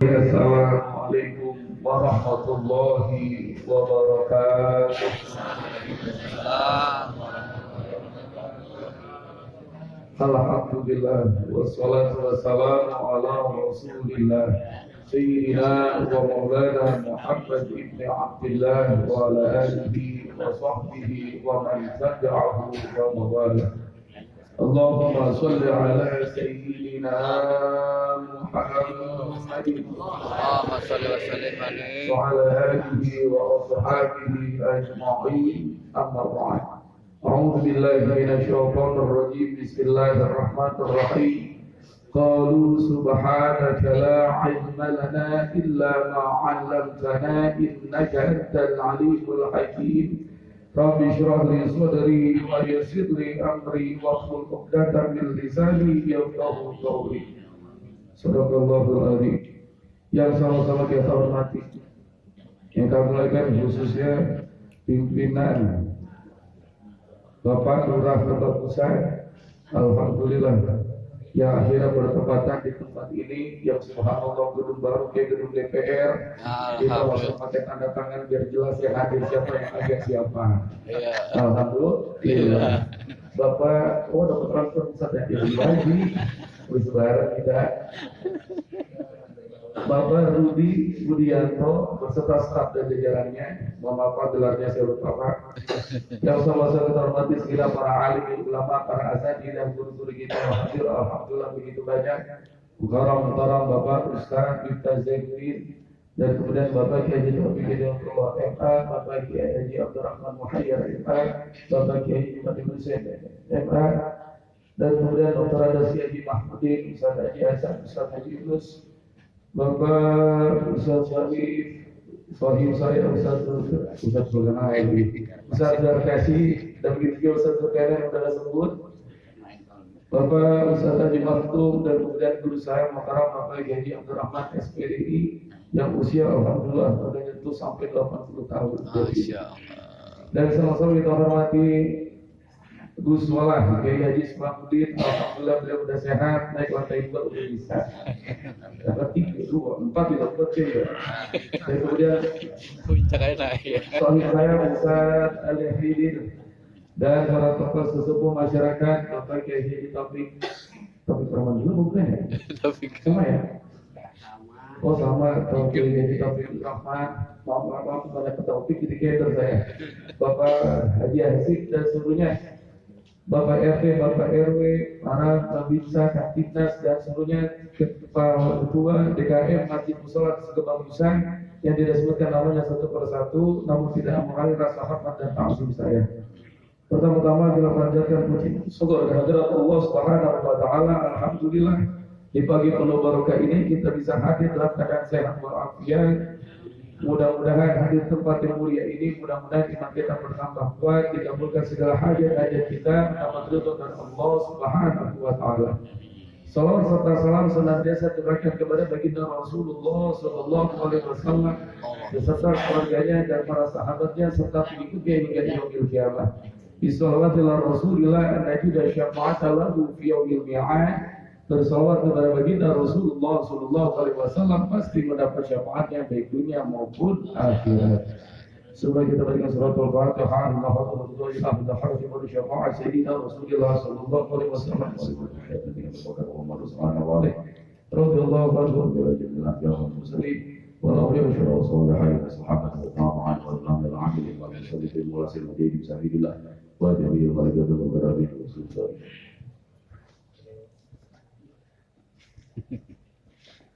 Assalamualaikum warahmatullahi wabarakatuh. Alhamdulillah wassalatu wassalamu ala rasulillah Sayyidina wa maulana Muhammad ibn Abdillah wa ala alihi wa sahbihi wa man tabi'ahu wa mawala. Allahumma salli ala Sayyidina Muhammadin Allahumma salli wa sallim alaihi wa ala alihi wa ashabihi ajma'in. Amma ba'd. أعوذ بالله من الشيطان الرجيم بسم الله الرحمن الرحيم قالوا سبحانك لا علم لنا إلا ما علمتنا إنك أنت العليم الحكيم رب اشرح لي صدري ويسر لي أمري واحلل عقدة من لساني يفقهوا قولي صدق الله العظيم. Yang sama-sama kita hormati, yang kami muliakan khususnya pimpinan Bapak Lurah Lebak Pusat, alhamdulillah yang akhirnya bertepatan di tempat ini, yang subhanallah gedung baru kayak gedung DPR. Kita langsung pakai tanda tangan biar jelas yang hadir siapa yang agak siapa. Alhamdulillah. Bapak, dapat transfer pusat yang jadi lagi, bersebaran kita. Bapak Rudi Budianto beserta staf dan jajarannya, mohon maaf gelarnya saya lupa Pak. Yang sama-sama kita hormati segala para alim, ulama, para asatidz dan guru-guru kita yang hadir, alhamdulillah begitu banyak. Mukarram Bapak Ustaz Miftah Zainuddin, dan kemudian Bapak Kiai Haji Taufik Hidayatullah MA, Bapak Kiai Haji Abdurrahman Muhayyar MA, Bapak Kiai Haji Fatimah Hussein MA, dan kemudian Dr. Adasi Haji Mahmudin, Ustaz Haji Hasan, Ustaz Haji Yunus, Bapak Ustaz Syarif, Sohim saya Ustaz Sulaiman ini, Ustaz Zarkasi, dan begitu Ustaz Zulkarnain yang sudah sebut, Bapak Ustaz Haji Maktum, dan kemudian guru saya Mukarram Bapak Haji Abdurrahman SPDI yang usia alhamdulillah sudah nyentuh sampai 80 tahun. Dan sama-sama kita hormati Gus Walah, Kiai Haji Selamuddin, alhamdulillah beliau sudah sehat, naik lantai 2 udah bisa. Dapat 3, 2, 4 tidak betul ya. Dan kemudian suami saya Ustaz Al-Hidin dan para tokoh sesepuh masyarakat, Bapak Kiai Haji Taufik Rahman dulu bukan ya? Sama ya? Oh sama, Kiai Haji Taufik Rahman, maaf kepada Taufik jadi kader saya. Bapak Haji Hasib dan seluruhnya, Bapak RT, Bapak RW, para Babinsa, Kapitnas, dan seluruhnya Kepala Ketua DKM Masjid Mushola Kebagusan yang tidak sebutkan namanya satu persatu, namun tidak mengalami rasa hormat dan ta'zim saya. Pertama-tama kita panjatkan puji syukur kehadirat Allah Subhanahu wa taala. Alhamdulillah di pagi penuh barokah ini kita bisa hadir dalam keadaan sehat walafiat. Mudah-mudahan hadir tempat yang mulia ini, mudah-mudahan iman kita bertambah kuat, dikabulkan segala hajat-hajat kita, mendapat ridho dari Allah Subhanahu wa taala. Salawat serta salam senantiasa diberikan kepada baginda Rasulullah sallallahu alaihi wasallam beserta keluarganya dan para sahabatnya serta pengikutnya hingga yaumil qiyamah. Bismillahirrahmanirrahim. Rasulillah an-najida syafa'ata lahu fi yaumil mi'ad. Bersalawat kepada baginda Rasulullah sallallahu alaihi wasallam pasti mendapat syafaatnya baik dunia maupun akhirat. Sebelum kita berikan surat Al-Fatihah, Alhamdulillah bila harfi wa syafaat sayyidina Rasulullah sallallahu alaihi wasallam dengan berkat Muhammad sallallahu alaihi radhiyallahu anhu wa jami'an al muslimin wa la yashra salihin sahabat wa tabi'in wa lam al-'amil wa sallallahu wa sallam bi sabilillah wa jami'il malaikati wa rabbil rasul.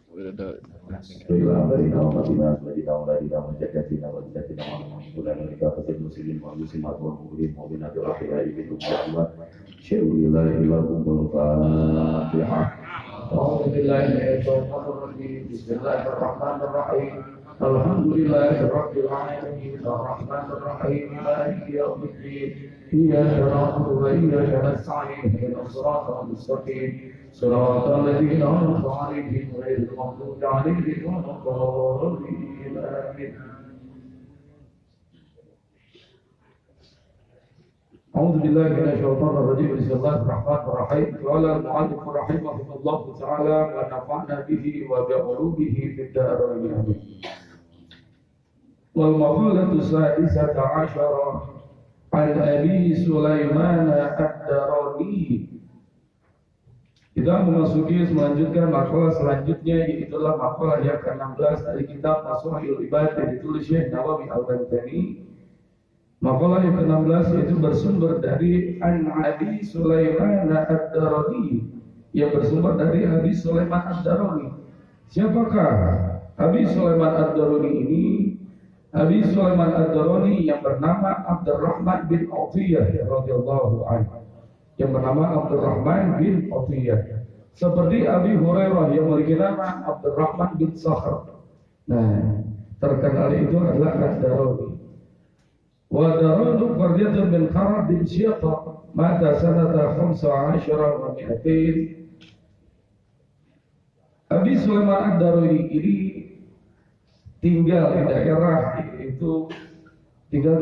Bismillah dari nama Madinah, Madinah Madinah menjagatina menjagatina mengumpulkan mereka kepada muslimin wa muslimat wa mu'min wa binatul ahya ibnu Muhammad syai'ulillah ilahumul fatihah. A'udzu billahi minasyaitonir rajim. Bismillahirrahmanirrahim. Alhamdulillahirabbil alamin arrahmanir rahim maliki yaumiddin iyyaka na'budu wa iyyaka nasta'in ihdinas siratal mustaqim صراط الذين أنعمت عليهم غير المغضوب عليهم ولا الضالين آمين. أعوذ بالله من الشيطان الرجيم بسم الله الرحمن الرحيم قال المؤلف رحمه الله تعالى ونفعنا به وبعلومه في الدارين والمقالة السادسة عشرة عن أبي سليمان الداراني. Kita memasuki melanjutkan makalah selanjutnya, yaitulah makalah yang ke-16 dari kitab Nasuhul Ibad yang ditulis Syekh Nawawi Al-Bantani. Makalah yang ke-16 yaitu bersumber dari An Abi Sulaiman Ad-Darani, yang bersumber dari Abi Sulaiman Ad-Darani. Siapakah Abi Sulaiman Ad-Darani ini? Abi Sulaiman Ad-Darani yang bernama Abdurrahman bin Aufiyah radhiyallahu anhu. Yang bernama Abdurrahman bin Aufiyah. Seperti Abi Hurairah yang memiliki nama Abdurrahman bin Sakhr. Nah, terkenal itu adalah Ad-Darani. Wa daranu qaryatun min Kharad bin Syata mata sanata 15 wa 200. Abi Sulaiman Ad-Darani ini tinggal di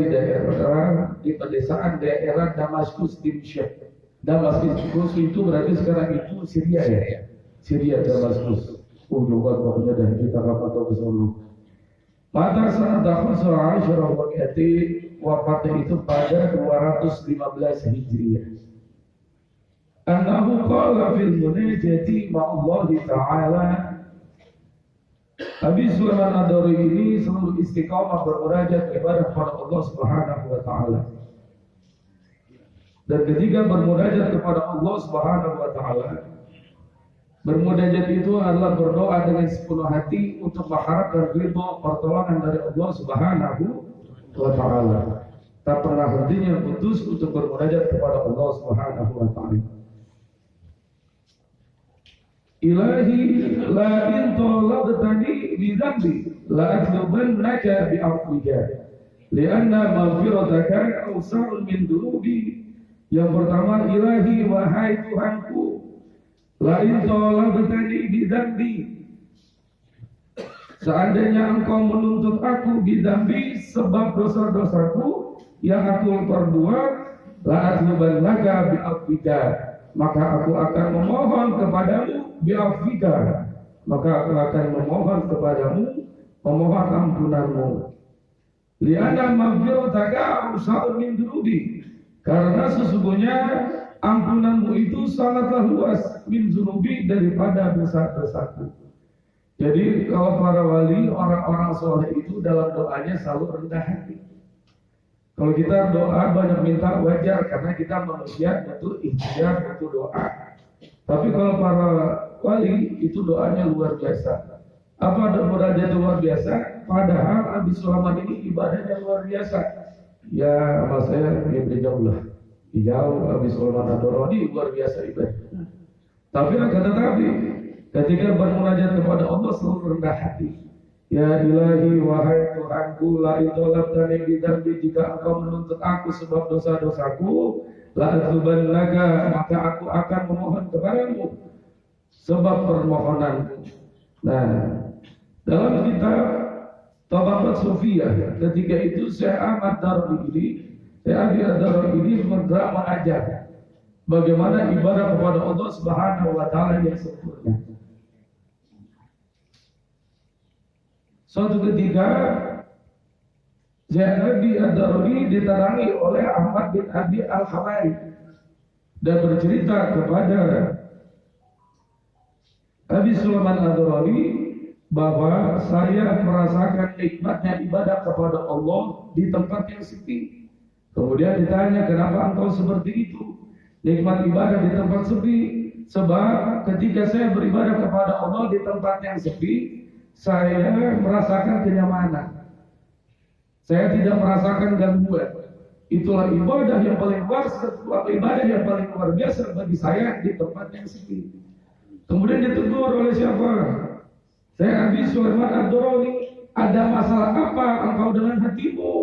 daerah di pedesaan daerah Damaskus Dimsyq. Damaskus itu berarti sekarang itu Syria ya. Syria Damaskus. Coba pokoknya dah kita kapan tahu ke sana. Pada saat Asyara wafatnya itu pada 215 Hijriah. Annahu qala fil munajati ma'allahi ta'ala. Abi Sulaiman Ad-Darani ini selalu istiqamah bermunajat kepada Allah Subhanahu wa taala. Dan ketika bermunajat kepada Allah Subhanahu wa taala, bermunajat itu adalah berdoa dengan sepenuh hati untuk mengharapkan ridha pertolongan dari Allah Subhanahu wa taala. Tak pernah hentinya putus untuk bermunajat kepada Allah Subhanahu wa taala. Ilahi la in talabtani bi dhanbi la atlubannaka bi afwika lianna maghfirataka awsa'u min dhunubi. Yang pertama, ilahi wahai Tuhanku, la in talabtani bi dhanbi, seandainya engkau menuntut aku bi dhanbi sebab dosa-dosaku yang aku perbuat, la atlubannaka bi afwika, maka aku akan memohon kepadamu bi'afika, maka aku akan memohon kepadamu, memohon ampunanmu. Li'anna maghfirataka awsa'u min dhunubi, karena sesungguhnya ampunanmu itu sangatlah luas min dhunubi, daripada dosa-dosaku. Jadi kalau para wali, orang-orang soleh itu dalam doanya selalu rendah hati. Kalau kita doa banyak minta wajar, karena kita manusia butuh ikhtiar, butuh doa. Tapi kalau para wali itu doanya luar biasa. Apa doanya luar biasa? Padahal Abi Sulaiman ini ibadahnya luar biasa. Ya mas saya jauh lah. Jauh Abi Sulaiman Ad-Darani luar biasa ibadah. Tapi akan tetapi ketika bermunajat kepada Allah selalu rendah hati. Ya ilahi wahai Tuhanku, la itolabtani bidambi, jika engkau menuntut aku sebab dosa-dosaku, la atubannaka, maka aku akan memohon kepadamu sebab permohonanku. Nah, dalam kitab Tabaqat Sufiyah, ketika itu Syekh Ahmad Darani ini mengajar bagaimana ibadah kepada Allah Subhanahu wa taala yang sempurna. Suatu ketika Zainabi Ad-Darani diterangi oleh Ahmad bin Abi Al-Hamari dan bercerita kepada Abi Sulaiman Ad-Darani bahwa saya merasakan nikmatnya ibadah kepada Allah di tempat yang sepi. Kemudian ditanya, kenapa engkau seperti itu? Nikmat ibadah di tempat sepi. Sebab ketika saya beribadah kepada Allah di tempat yang sepi, saya merasakan kenyamanan. Saya tidak merasakan gangguan. Itulah ibadah yang paling luar biasa bagi saya di tempat yang sepi. Kemudian ditegur oleh siapa? Saya Abi Sulaiman Ad-Darani, ada masalah apa engkau dengan hatimu?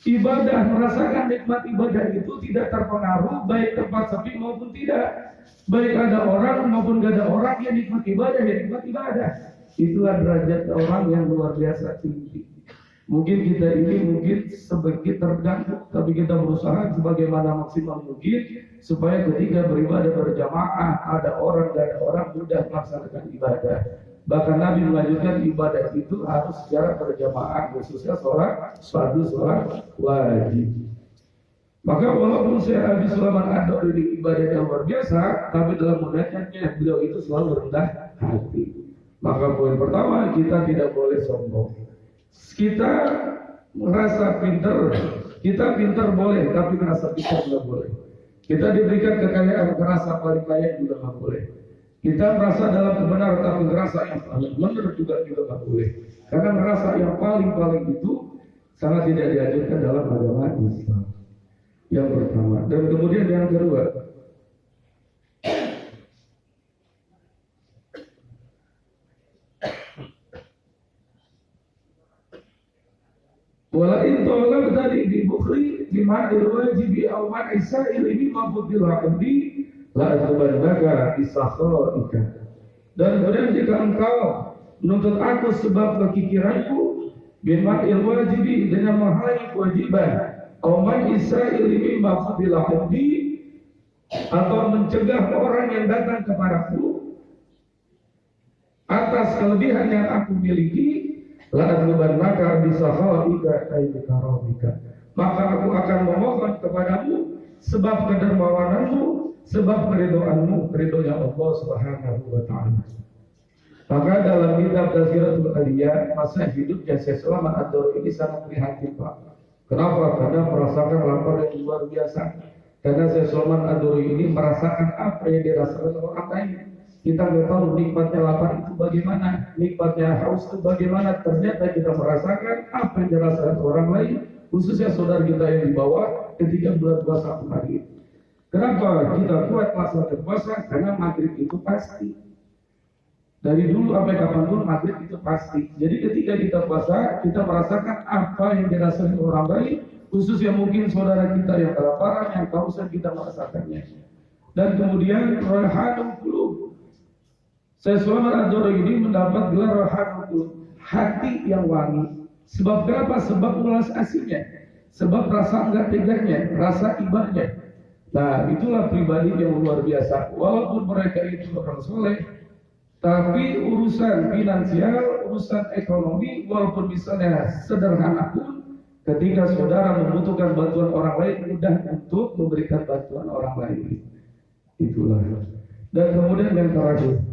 Ibadah, merasakan nikmat ibadah itu tidak terpengaruh baik tempat sepi maupun tidak. Baik ada orang maupun tidak ada orang yang nikmat ibadah, Itulah derajat orang yang luar biasa tinggi. Mungkin kita ini sedikit terganggu, tapi kita berusaha sebagaimana maksimal mungkin supaya ketika beribadah berjamaah ada orang mudah melaksanakan ibadah. Bahkan Nabi melanjutkan ibadah itu harus secara berjamaah, khususnya sholat wajib. Maka walaupun saya Abi Sulaiman Ad-Dari ini ibadah yang luar biasa, tapi dalam munajatnya beliau itu selalu rendah hati. Maka poin pertama, kita tidak boleh sombong. Kita merasa kita pintar boleh, tapi merasa pintar tidak boleh. Kita diberikan kekayaan, merasa paling kaya juga nggak boleh. Kita merasa dalam kebenaran, tapi merasa yang paling benar juga nggak boleh. Karena merasa yang paling itu sangat tidak diajarkan dalam agama Islam. Yang pertama, dan kemudian yang kedua, wala in tolak tadi di bukhri lima wajibi aw man isail ini mafudil abdi la azbanaga isakhaika. Dan kemudian jika engkau menuntut aku sebab kekikiranku bima wajibi dengan menghalangi kewajiban aw man isail ini mafudil abdi, atau mencegah orang yang datang kepadaku atas kelebihan yang aku miliki, la adlubannaka bisakhaika ay bikaromika, maka aku akan memohon kepadamu sebab kedermawananmu, sebab keridoanmu, ridhonya Allah Subhanahu wa taala. Maka dalam kitab Tazkiratul Awliya, masa hidupnya Syekh Sulaiman Ad-Dari ini sangat prihatin, Pak. Kenapa? Karena merasakan lapar yang luar biasa. Karena Syekh Sulaiman Ad-Dari ini merasakan apa yang dirasakan orang lain. Kita nggak tahu nikmatnya lapar itu bagaimana, nikmatnya haus itu bagaimana. Ternyata kita merasakan apa yang dirasakan orang lain, khususnya saudara kita yang di bawah ketika bulan puasa kemarin. Kenapa kita kuat melaksanakan puasa? Karena maghrib itu pasti. Dari dulu sampai kapanpun maghrib itu pasti. Jadi ketika kita puasa, kita merasakan apa yang dirasakan orang lain, khususnya mungkin saudara kita yang kelaparan, yang kehausan, kita merasakannya. Dan kemudian Raihanul Qulub, Syekh Sulaiman Ad-Dari ini mendapat gelar Raihanul Qulub, hati yang wangi. Sebab kenapa? Sebab ulas aslinya, sebab rasa enggak teganya, rasa ibadahnya. Nah, itulah pribadi yang luar biasa. Walaupun mereka itu orang soleh, tapi urusan finansial, urusan ekonomi, walaupun misalnya sederhana pun, ketika saudara membutuhkan bantuan orang lain, mudah untuk memberikan bantuan orang lain. Itulah. Dan kemudian yang terakhir,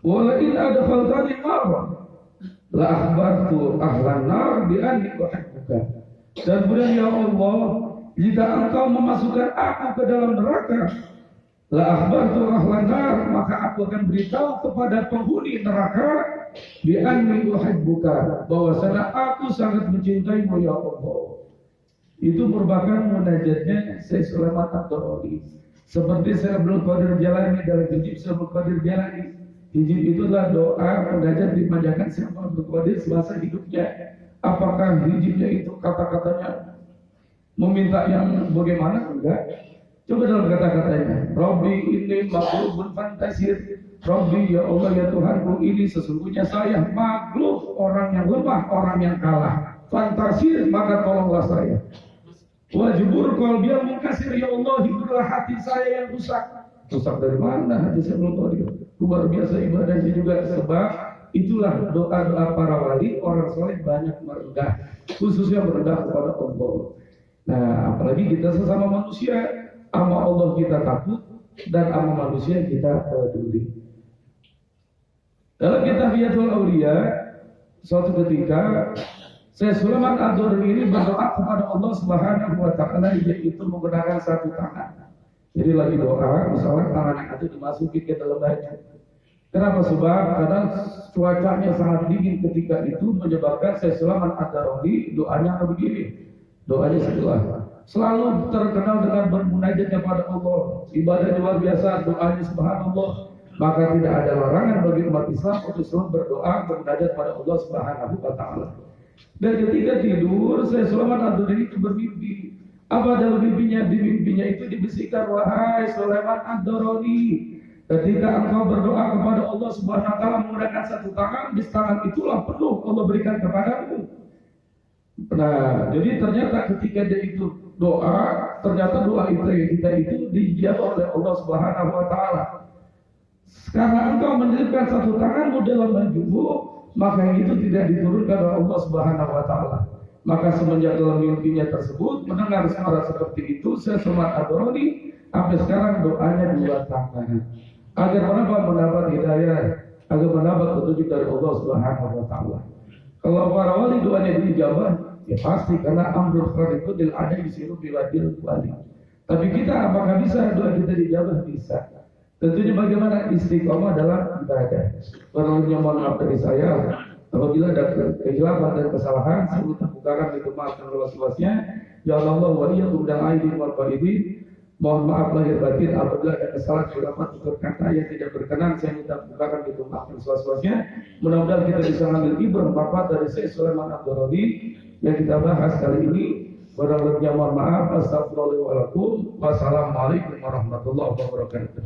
walain adkhaltani nar la akhbartu ahlan nar bi anni uhibbuka. Dan kemudian ya Allah, jika engkau memasukkan aku ke dalam neraka, la akhbartu ahlan nar, maka aku akan beritahu kepada penghuni neraka bi anni uhibbuka, bahwasanya aku sangat mencintaimu ya Allah. Itu merupakan munajatnya Syekh Sulaiman Ad-Dari. Seperti saya belum qadir jalani dalam hijab saya belum qadir jalani. Hijab itulah doa munajat dipanjatkan siapa belum qadir semasa hidupnya. Apakah hijabnya itu kata-katanya meminta yang bagaimana? Enggak. Coba dalam kata-katanya, Rabbi ini maghlubun fantasir. Rabbi ya Allah ya Tuhanku, ini sesungguhnya saya maghlub, orang yang lemah, orang yang kalah. Fantasir, maka tolonglah saya. Wajibur qalbi al-munkasir, ya Allah hiburlah hati saya yang rusak. Rusak dari mana? Hati saya belum tahu dia. Luar biasa ibadahnya juga, sebab itulah doa-doa para wali, orang soleh banyak merendah, khususnya merendah kepada Allah. Nah, apalagi kita sesama manusia, sama Allah kita takut, dan sama manusia kita peduli. Dalam kitab Hidayatul Auliya, suatu ketika Syekh Sulaiman Ad-Dari ini berdoa kepada Allah Subhanahu wa taala, yaitu menggunakan satu tangan. Jadi lagi doa, misalnya tangan yang itu dimasuki ke dalam baju. Kenapa? Sebab karena cuacanya sangat dingin ketika itu, menyebabkan Syekh Sulaiman Ad-Dari doanya begini. Doanya setelah selalu terkenal dengan bermunajat kepada Allah, ibadah luar biasa, doanya subhanallah. Maka tidak ada larangan bagi umat Islam untuk selalu berdoa bermunajat pada Allah Subhanahu wa taala. Dan ketika tidur, Syekh Sulaiman Ad-Dari itu bermimpi. Apa dalam mimpinya? Di mimpinya itu dibisikkan, wahai Sulaiman Ad-Dari, Ketika engkau berdoa kepada Allah Subhanahu wa taala menggunakan satu tangan, di tangan itulah penuh Allah berikan kepadamu. Nah, jadi ternyata ketika dia itu doa, ternyata doa itu kita itu dijawab oleh Allah Subhanahu wa taala. Karena engkau menjadikan satu tanganmu dalam bajumu, maka itu tidak diturunkan oleh Allah Subhanahu wa taala. Maka semenjak dalam mimpinya tersebut mendengar suara seperti itu, saya Somad Adroni sampai sekarang doanya dua tangan. Agar mendapat hidayah, agar mendapat petunjuk dari Allah Subhanahu wa taala. Kalau para wali doanya dijawab, ya pasti karena amrul khariqudil ada disuruh biwadil wali. Tapi kita apakah bisa doa kita dijawab? Bisa. Tentunya bagaimana istiqomah dalam ibadah. Perlunya mohon maaf dari saya, apabila ada kehilapan dan kesalahan, saya bukakan itu maafkan luas-luasnya. Ya Allah waliyakum dan aidin wal faidin. Mohon maaf lahir batin apabila ada kesalahan khilafat tutur kata yang tidak berkenan, saya minta bukakan itu maafkan luas-luasnya. Mudah-mudahan kita bisa mengambil ibrah manfaat dari Syekh Sulaiman Ad-Darani yang kita bahas kali ini. Barangkali mohon maaf. Astagfirullahaladzim. Wassalamualaikum warahmatullahi wabarakatuh.